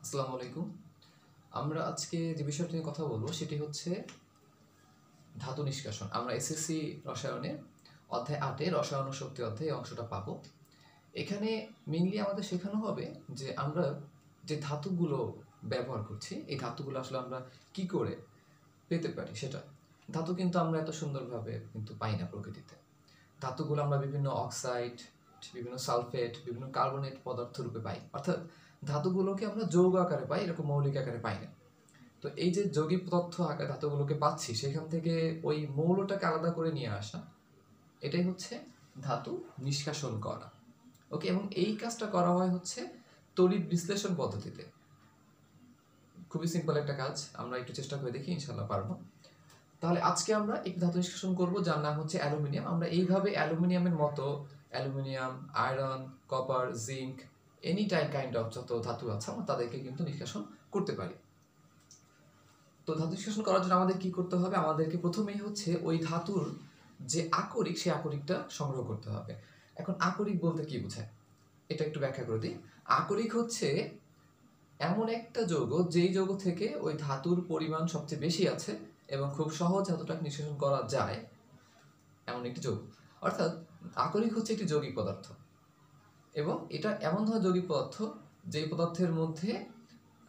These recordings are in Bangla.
আসসালামু আলাইকুম। আমরা আজকে যে বিষয়টি নিয়ে কথা বলবো সেটি হচ্ছে ধাতু নিষ্কাশন। আমরা এসএসসি রসায়নে অধ্যায় 8 এ রসায়ন ও শক্তি অধ্যায়ে এই অংশটা পাবো। এখানে মেইনলি আমাদের শেখানো হবে যে আমরা যে ধাতুগুলো ব্যবহার করছি এই ধাতুগুলো আসলে আমরা কি করে পেতে পারি সেটা। ধাতু কিন্তু আমরা এত সুন্দরভাবে কিন্তু পাই না প্রকৃতিতে। ধাতুগুলো আমরা বিভিন্ন অক্সাইড, বিভিন্ন সালফেট, বিভিন্ন কার্বনেট পদার্থ রূপে পাই। অর্থাৎ ধাতুগুলোকে আমরা যৌগ আকারে পাই, এরকম মৌলিক আকারে পাই না। তো এই যে যৌগিক পদার্থ আকারে ধাতুগুলোকে পাচ্ছি সেখান থেকে ওই মৌলটাকে আলাদা করে নিয়ে আসা, এটাই হচ্ছে ধাতু নিষ্কাশন করা। ওকে, এবং এই কাজটা করা হয় হচ্ছে তড়িৎ বিশ্লেষণ পদ্ধতিতে। খুবই সিম্পল একটা কাজ, আমরা একটু চেষ্টা করে দেখি, ইনশাল্লাহ পারবো। তাহলে আজকে আমরা একটি ধাতু নিষ্কাশন করব যার নাম হচ্ছে অ্যালুমিনিয়াম। আমরা এইভাবে অ্যালুমিনিয়ামের মতো aluminium, iron, copper, zinc, any kind of যত ধাতু আছে আমরা তাদেরকে কিন্তু নিষ্কাশন করতে পারি। তো ধাতু নিষ্কাশন করার জন্য আমাদের কি করতে হবে? আমাদেরকে প্রথমেই হচ্ছে ওই ধাতুর যে আকরিক, সেই আকরিকটা সংগ্রহ করতে হবে। এখন আকরিক বলতে কি বোঝায় এটা একটু ব্যাখ্যা করে দিই। আকরিক হচ্ছে এমন একটা যৌগ যেই যৌগ থেকে ওই ধাতুর পরিমাণ সবচেয়ে বেশি আছে এবং খুব সহজ ধাতুটাকে নিষ্কাশন করা যায় এমন একটি যৌগ। অর্থাৎ আকরিক হচ্ছে একটি যৌগিক পদার্থ এবং এটা এমন ধরনের যৌগিক পদার্থ যেই পদার্থের মধ্যে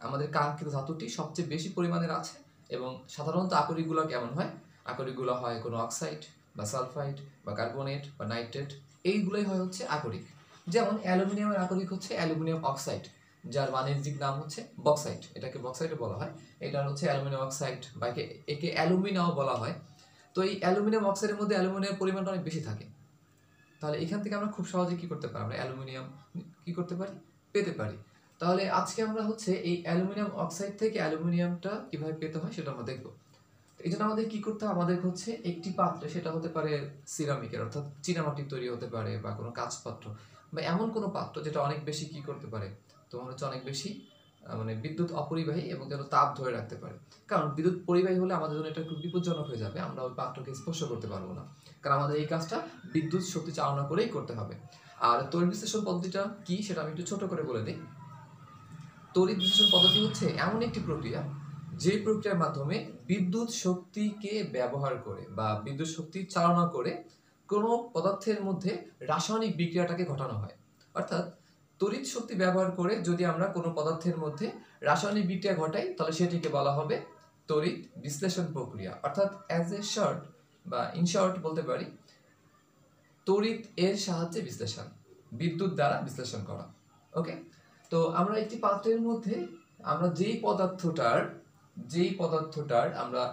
আমাদের কাঙ্ক্ষিত ধাতুটি সবচেয়ে বেশি পরিমাণের আছে। এবং সাধারণত আকরিকগুলো কেমন হয়? আকরিকগুলো হয় কোনো অক্সাইড বা সালফাইড বা কার্বনেট বা নাইট্রেট, এইগুলোই হয় হচ্ছে আকরিক। যেমন অ্যালুমিনিয়ামের আকরিক হচ্ছে অ্যালুমিনিয়াম অক্সাইড, যার বাণিজ্যিক নাম হচ্ছে বক্সাইট। এটাকে বক্সাইটও বলা হয়। এটা হচ্ছে অ্যালুমিনিয়াম অক্সাইড বা একে অ্যালুমিনাও বলা হয়। তো এই অ্যালুমিনিয়াম অক্সাইডের মধ্যে অ্যালুমিনিয়ামের পরিমাণটা অনেক বেশি থাকে। তাহলে এখান থেকে আমরা খুব সহজে কি করতে পারি? আমরা অ্যালুমিনিয়াম কি করতে পারি? পেতে পারি। তাহলে আজকে আমরা হচ্ছে এই অ্যালুমিনিয়াম অক্সাইড থেকে অ্যালুমিনিয়ামটা কিভাবে পেতে হয় সেটা আমরা দেখব। এই জন্য আমাদের কি করতে হবে? আমাদের হচ্ছে একটি পাত্রে, সেটা হতে পারে সিরামিকের অর্থাৎ চীনামাটির তৈরি হতে পারে বা কোনো কাঁচ পাত্র বা এমন কোনো পাত্র যেটা অনেক বেশি কি করতে পারে, তোমার হচ্ছে অনেক বেশি মানে বিদ্যুৎ অপরিবাহী এবং যেন তাপ ধরে রাখতে পারে। কারণ বিদ্যুৎ পরিবাহী হলে আমাদের জন্য এটা খুব বিপজ্জনক হয়ে যাবে, আমরা ওই পাত্রকে স্পর্শ করতে পারবো না। কারণ আমাদের এই কাজটা বিদ্যুৎ শক্তি চালনা করেই করতে হবে। আর তড়িৎ বিশ্লেষণ পদ্ধতিটা কি সেটা আমি একটু ছোট করে বলে দিই। তড়িৎ বিশ্লেষণ পদ্ধতি হচ্ছে এমন একটি প্রক্রিয়া যে প্রক্রিয়ার মাধ্যমে বিদ্যুৎ শক্তিকে ব্যবহার করে বা বিদ্যুৎ শক্তি চালনা করে কোনো পদার্থের মধ্যে রাসায়নিক বিক্রিয়াটাকে ঘটানো হয়। অর্থাৎ তড়িৎ শক্তি ব্যবহার করে যদি আমরা কোনো পদার্থের মধ্যে রাসায়নিক বিক্রিয়া ঘটাই তাহলে সেটিকে বলা হবে তড়িৎ বিশ্লেষণ প্রক্রিয়া। অর্থাৎ অ্যাজ এ শর্ট বা ইন শর্ট বলতে পারি তড়িৎ এর সাহায্যে বিশ্লেষণ, বিদ্যুৎ দ্বারা বিশ্লেষণ করা। ওকে, তো আমরা একটি পাত্রের মধ্যে আমরা যেই পদার্থটার আমরা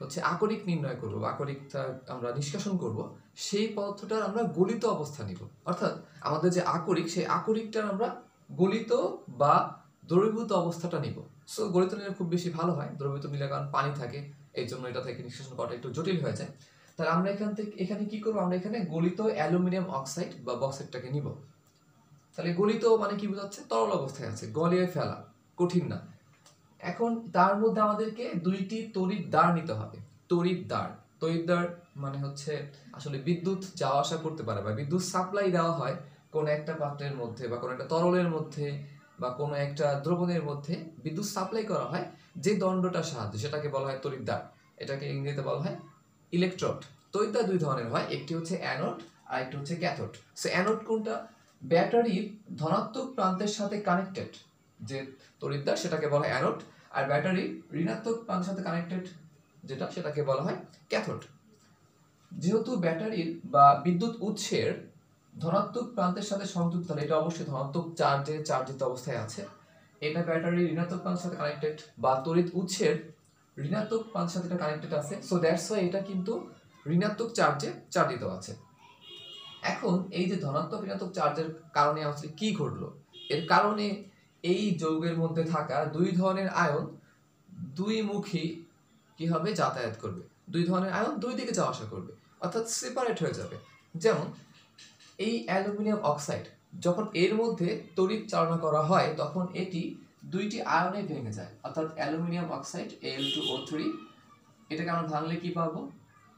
হচ্ছে আকরিক নির্ণয় করব, আকরিকটা আমরা নিষ্কাশন করব, সেই পদার্থটার আমরা গলিত অবস্থা নিব। অর্থাৎ আমাদের যে আকরিক, সেই আকরিকটার আমরা গলিত বা দ্রবীভূত অবস্থাটা নিব। সো গলিত নিলে খুব বেশি ভালো হয়, দ্রবীভূত নিলে কারণ পানি থাকে, এই জন্য এটা থেকে নিষ্কাশন করাটা একটু জটিল হয়ে যায়। তাহলে আমরা এখানে কি করবো? আমরা এখানে গলিত অ্যালুমিনিয়াম অক্সাইড বা বক্সাইডটাকে নিব। তাহলে গলিত মানে কি বোঝাচ্ছে? তরল অবস্থায় আছে, গলিয়ে ফেলা, কঠিন না। এখন তার মধ্যে আমাদেরকে দুইটি তড়িৎ দ্বার নিতে হবে। তড়িৎ দ্বার মানে হচ্ছে আসলে বিদ্যুৎ যাওয়া আসা করতে পারে বা বিদ্যুৎ সাপ্লাই দেওয়া হয় কোনো একটা পাত্রের মধ্যে বা কোনো একটা তরলের মধ্যে বা কোনো একটা দ্রবণের মধ্যে বিদ্যুৎ সাপ্লাই করা হয় যে দণ্ডটার সাহায্যে, সেটাকে বলা হয় তড়িৎ দ্বার। এটাকে ইংরেজিতে বলা হয় ইলেকট্রোড। তড়িৎ দ্বার দুই ধরনের হয়, একটি হচ্ছে অ্যানোড আর একটি হচ্ছে ক্যাথোড। সো অ্যানোড কোনটা? ব্যাটারির ধনাত্মক প্রান্তের সাথে কানেক্টেড যে তড়িৎ দ্বার সেটাকে বলা হয় অ্যানোড, আর ব্যাটারি ঋণাত্মক প্রান্তের সাথে কানেক্টেড যেটা সেটাকে বলা হয় ক্যাথোড। যেহেতু ব্যাটারির বা বিদ্যুৎ উৎসের ধনাত্মক প্রান্তের সাথে সংযুক্ত, তাহলে এটা অবশ্যই ধনাত্মক চার্জিত অবস্থায় আছে। এটা ব্যাটারির ঋণাত্মক প্রান্তের সাথে কানেক্টেড বা তড়িৎ উৎসের ঋণাত্মক প্রান্তের সাথে কানেক্টেড আছে। সো দ্যাটস ওয়াই এটা কিন্তু ঋণাত্মক চার্জে চার্জিত আছে। এখন এই যে ধনাত্মক ঋণাত্মক চার্জের কারণে আসলে কি ঘটলো? এর কারণে এই যৌগের মধ্যে থাকা দুই ধরনের আয়ন দুই মুখী কি হবে? যাতায়াত করবে। দুই ধরনের আয়ন দুই দিকে যাওয়া আসা করবে, অর্থাৎ সেপারেট হয়ে যাবে। যেমন এই অ্যালুমিনিয়াম অক্সাইড যখন এর মধ্যে তড়িৎ চালনা করা হয় তখন এটি দুইটি আয়নে ভেঙে যায়, অর্থাৎ অ্যালুমিনিয়াম অক্সাইড Al2O3, এটাকে আমরা ভাঙলে কি পাবো?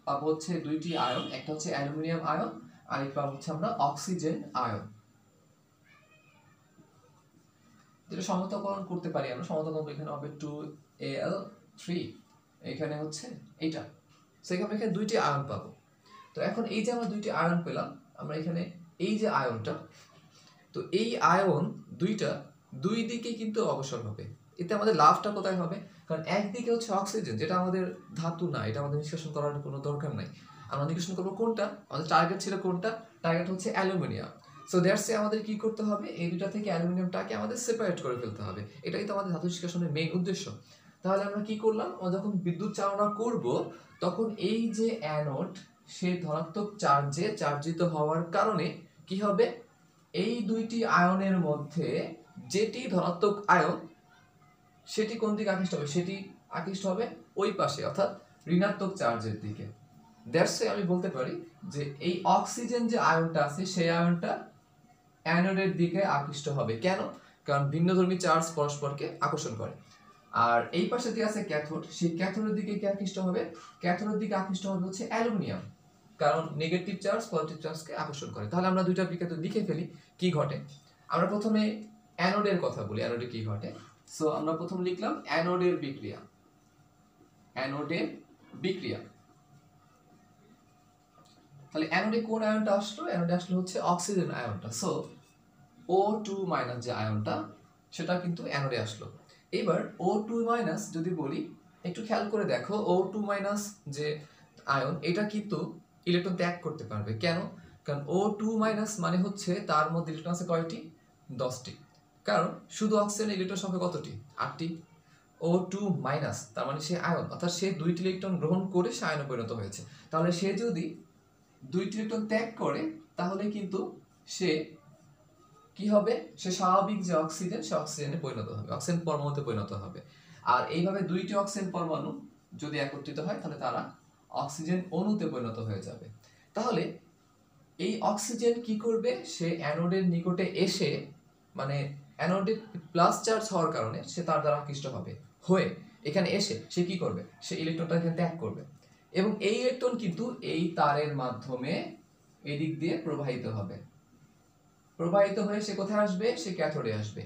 পাবো হচ্ছে দুইটি আয়ন, একটা হচ্ছে অ্যালুমিনিয়াম আয়ন আর একটা হচ্ছে আমরা অক্সিজেন আয়ন। যেটা সমতাকরণ করতে পারি আমরা। সমতাকরণ এখানে হবে 2Al3, এখানে হচ্ছে এইটা। সেখানে এখানে দুইটি আয়ন পাবো। তো এখন এই যে আমরা দুইটি আয়ন পেলাম, আমরা এখানে এই যে আয়নটা, তো এই আয়ন দুইটা দুই দিকে কিন্তু অগ্রসর হবে। এতে আমাদের লাভটা কোথায় হবে? কারণ একদিকে হচ্ছে অক্সিজেন, যেটা আমাদের ধাতু না, এটা আমাদের নিষ্কাশন করার কোনো দরকার নাই। আমরা নিষ্কাশন করবো কোনটা? আমাদের টার্গেট ছিল কোনটা? টার্গেট হচ্ছে অ্যালুমিনিয়াম। সো দ্যাটস আমাদের কি করতে হবে? এই দুটা থেকে অ্যালুমিনিয়ামটাকে আমাদের সেপারেট করে ফেলতে হবে। এটাই তো আমাদের ধাতু নিষ্কাশনের মেইন উদ্দেশ্য। তাহলে আমরা কি করলাম? আমরা যখন বিদ্যুৎ চালনা করব, তখন এই যে অ্যানোড, সে ধনাত্মক চার্জে চার্জিত হওয়ার কারণে কি হবে? এই দুইটি আয়নের মধ্যে যেটি ধনাত্মক আয়ন, সেটি কোন দিকে আকৃষ্ট হবে? সেটি আকৃষ্ট হবে ওই পাশে, অর্থাৎ ঋণাত্মক চার্জের দিকে। দ্যাটস আমি বলতে পারি যে এই অক্সিজেন যে আয়নটা আছে, সেই আয়নটা অ্যানোডের দিকে আকৃষ্ট হবে। কেন? কারণ ভিন্নধর্মী চার্জ পরস্পরকে আকর্ষণ করে। আর এই পাশে দিয়ে আছে ক্যাথোড, সেই ক্যাথোডের দিকে কি আকৃষ্ট হবে? ক্যাথোডের দিকে আকৃষ্ট হবে হচ্ছে অ্যালুমিনিয়াম, কারণ নেগেটিভ চার্জ পজিটিভ চার্জকে আকর্ষণ করে। তাহলে আমরা দুইটা বিক্রিয়া লিখে ফেলি কি ঘটে। আমরা প্রথমে অ্যানোডের কথা বলি, অ্যানোডে কি ঘটে। সো আমরা প্রথম লিখলাম অ্যানোডের বিক্রিয়া। অ্যানোডের বিক্রিয়া, তাহলে অ্যানোডে কোন আয়নটা আসলো? অ্যানোডে আসলো হচ্ছে অক্সিজেন আয়নটা। সো O2 মাইনাস যে আয়নটা, সেটা কিন্তু অ্যানোডে আসলো। এবার O2 মাইনাস যদি বলি, একটু খেয়াল করে দেখো, O2 মাইনাস যে আয়ন, এটা কিন্তু ইলেকট্রন ত্যাগ করতে পারবে। কেন? কারণ O2 মাইনাস মানে হচ্ছে তার মধ্যে ইলেকট্রন আছে কয়টি? 10টি। কারণ শুধু অক্সিজেনের ইলেকট্রন সংখ্যা কতটি? 8টি। O2 মাইনাস তার মানে সে আয়ন, অর্থাৎ সে 2টি ইলেকট্রন গ্রহণ করে সে আয়নে পরিণত হয়েছে। তাহলে সে যদি 2টি ইলেকট্রন ত্যাগ করে, তাহলে কিন্তু সে কি হবে? সে স্বাভাবিক যে অক্সিজেন, সে অক্সিজেনে পরিণত হবে, অক্সিজেন পরমাণুতে পরিণত হবে। আর এইভাবে 2টি অক্সিজেন পরমাণু যদি একত্রিত হয়, তাহলে তারা অক্সিজেন অণুতে পরিণত হয়ে যাবে। তাহলে এই অক্সিজেন কি করবে? সে অ্যানোডের নিকটে এসে, মানে অ্যানোডে প্লাস চার্জ হওয়ার কারণে সে তার দ্বারা আকৃষ্ট হবে, হয়ে এখানে এসে সে কি করবে? সে ইলেকট্রনটা এখানে ত্যাগ করবে, এবং এই ইলেকট্রন কিন্তু এই তারের মাধ্যমে এদিক দিয়ে প্রবাহিত হবে। প্রবাহিত হয়ে সে কোথায় আসবে? সে ক্যাথোডে আসবে,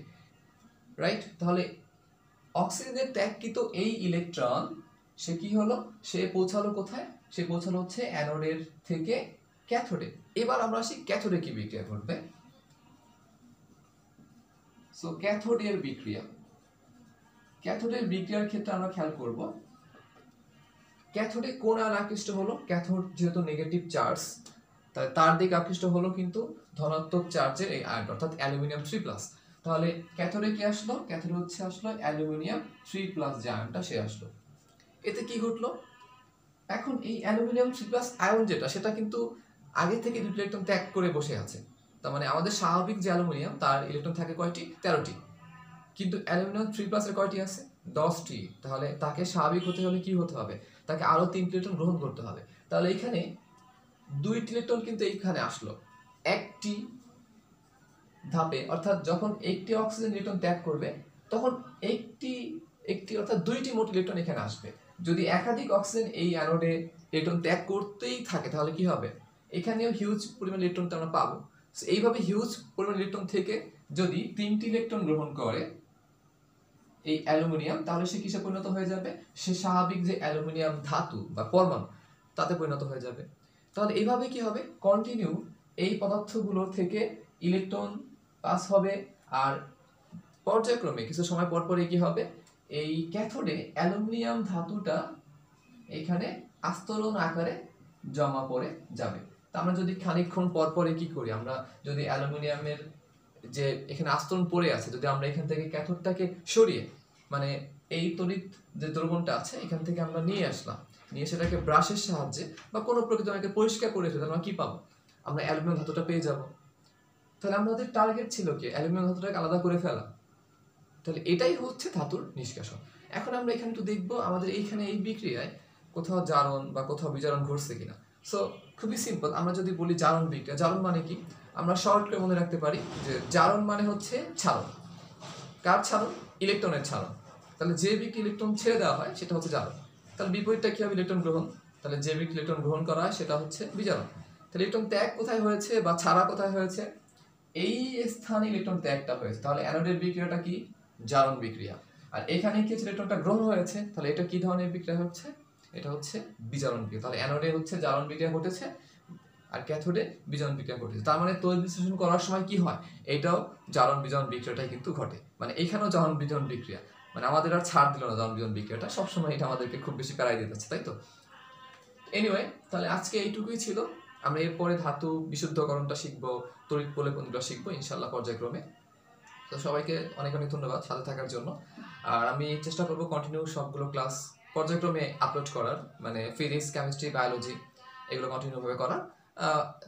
রাইট? তাহলে অক্সিজেনের ত্যাগকৃত এই ইলেকট্রন সে কি হলো? সে পৌঁছালো কোথায়? সে পৌঁছালো হচ্ছে অ্যানোডের থেকে ক্যাথোডে। এবার আমরা আসি ক্যাথোডে কি বিক্রিয়া ঘটবে। সো ক্যাথোডের বিক্রিয়া, ক্যাথোডের বিক্রিয়ার ক্ষেত্রে আমরা খেয়াল করব ক্যাথোডে কোন আয়ন আকৃষ্ট হলো? ক্যাথোড যেহেতু নেগেটিভ চার্জ, তাহলে তার দিকে আকৃষ্ট হলো কিন্তু ধনাত্মক চার্জের এই আয়ন, অর্থাৎ অ্যালুমিনিয়াম 3+। তাহলে ক্যাথোডে কি আসলো? ক্যাথোডে হচ্ছে আসলো অ্যালুমিনিয়াম 3+ যে আয়নটা, সে আসলো। এতে কি ঘটলো? এখন এই অ্যালুমিনিয়াম 3+ আয়ন যেটা, সেটা কিন্তু আগে থেকে 2টি ইলেকট্রন ত্যাগ করে বসে আছে। তার মানে আমাদের স্বাভাবিক যে অ্যালুমিনিয়াম, তার ইলেকট্রন থাকে কয়টি? 13টি। কিন্তু অ্যালুমিনিয়াম 3+ এর কয়টি আছে? 10টি। তাহলে তাকে স্বাভাবিক হতে হলে কি হতে হবে? তাকে আরো 3টি ইলেকট্রন গ্রহণ করতে হবে। তাহলে এখানে 2টি ইলেকট্রন কিন্তু এইখানে আসলো একটি ধাপে, অর্থাৎ যখন একটি অক্সিজেন ইলেকট্রন ত্যাগ করবে, তখন একটি অর্থাৎ 2টি মোট ইলেকট্রন এখানে আসবে। যদি একাধিক অক্সিজেন এই অ্যানোডে ইলেকট্রন ত্যাগ করতেই থাকে, তাহলে কি হবে? এখানেও হিউজ পরিমাণ ইলেকট্রন আমরা পাবো। এইভাবে হিউজ পরিমাণ ইলেকট্রন থেকে যদি 3টি ইলেকট্রন গ্রহণ করে এই অ্যালুমিনিয়াম, তাহলে সে কিসে পরিণত হয়ে যাবে? সে স্বাভাবিক যে অ্যালুমিনিয়াম ধাতু বা পরমাণু, তাতে পরিণত হয়ে যাবে। তাহলে এইভাবে কি হবে? কন্টিনিউ এই পদার্থগুলো থেকে ইলেকট্রন পাস হবে, আর পর্যায়ক্রমে কিছু সময় পর পরে কি হবে? এই ক্যাথোডে অ্যালুমিনিয়াম ধাতুটা এখানে আস্তরণ আকারে জমা পড়ে যাবে। তা আমরা যদি খানিকক্ষণ পর পরে কি করি, আমরা যদি অ্যালুমিনিয়ামের যে এখানে আস্তরণ পড়ে আছে, যদি আমরা এখান থেকে ক্যাথোডটাকে সরিয়ে, মানে এই তড়িৎ যে দ্রবণটা আছে এখান থেকে আমরা নিয়ে আসলাম, নিয়ে সেটাকে ব্রাশের সাহায্যে বা কোনো প্রকৃতিকে পরিষ্কার করে ফেলে, আমরা কি পাবো? আমরা অ্যালুমিনিয়াম ধাতুটা পেয়ে যাব। তাহলে আমাদের টার্গেট ছিল কি? অ্যালুমিনিয়াম ধাতুটাকে আলাদা করে ফেলা। তাহলে এটাই হচ্ছে ধাতুর নিষ্কাশন। এখন আমরা এখানে একটু দেখবো আমাদের এইখানে এই বিক্রিয়ায় কোথাও জারণ বা কোথাও বিজারণ ঘটছে কিনা। সো খুবই সিম্পল, আমরা যদি বলি জারণ বিক্রিয়া, জারণ মানে কি? আমরা শর্ট করে মনে রাখতে পারি যে জারণ মানে হচ্ছে ছাড়ন। কার ছাড়ন? ইলেকট্রনের ছাড়ন। তাহলে যে বিক্রিয়া ইলেকট্রন ছেড়ে দেওয়া হয় সেটা হচ্ছে জারণ। তাহলে বিপরীতটা কি হবে? ইলেকট্রন গ্রহণ। তাহলে যে বিক্রিয়া ইলেকট্রন গ্রহণ করা হয় সেটা হচ্ছে বিজারণ। তাহলে ইলেকট্রন ত্যাগ কোথায় হয়েছে বা ছাড়া কোথায় হয়েছে? এই স্থানে ইলেকট্রন ত্যাগটা হয়েছে। তাহলে অ্যানোডের বিক্রিয়াটা কি? জারণ বিক্রিয়া। আর এখানে কি হচ্ছে, ইলেকট্রনটা গ্রহণ হয়েছে, তাহলে এটা কি ধরনের বিক্রিয়া হচ্ছে, এটা হচ্ছে বিজারণ বিক্রিয়া। তাহলে অ্যানোডে হচ্ছে জারণ বিক্রিয়া ঘটেছে আর ক্যাথোডে বিজারণ বিক্রিয়া ঘটেছে। তার মানে তড়িৎ বিশ্লেষণ করার সময় কি হয়, এটাও জারণ বিজারণ বিক্রিয়াটাই কিন্তু ঘটে, মানে এইখানেও জারণ বিজারণ বিক্রিয়া, মানে আমাদের আর ছাড় দিল না জারণ বিজারণ বিক্রিয়াটা, সবসময় এটা আমাদেরকে খুব বেশি প্যারাই দিতে হচ্ছে, তাই তো। এনিওয়ে, তাহলে আজকে এইটুকুই ছিল। আমরা এরপরে ধাতু বিশুদ্ধকরণটা শিখবো, তড়িৎ পরিপন্থীটা শিখবো ইনশাল্লাহ পর্যায়ক্রমে। তো সবাইকে অনেক অনেক ধন্যবাদ সাথে থাকার জন্য। আর আমি চেষ্টা করবো কন্টিনিউ সবগুলো ক্লাস পর্যায়ক্রমে আপলোড করার, মানে ফিজিক্স, কেমিস্ট্রি, বায়োলজি এগুলো কন্টিনিউভাবে করার।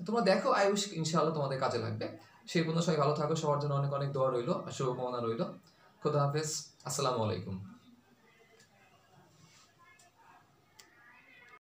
তোমরা দেখো, আই উইশ ইনশাআল্লাহ তোমাদের কাজে লাগবে। সেই পর্যন্ত সবাই ভালো থাকো, সবার জন্য অনেক অনেক দোয়া রইলো, শুভকামনা রইলো। খোদা হাফেজ, আসসালামু আলাইকুম।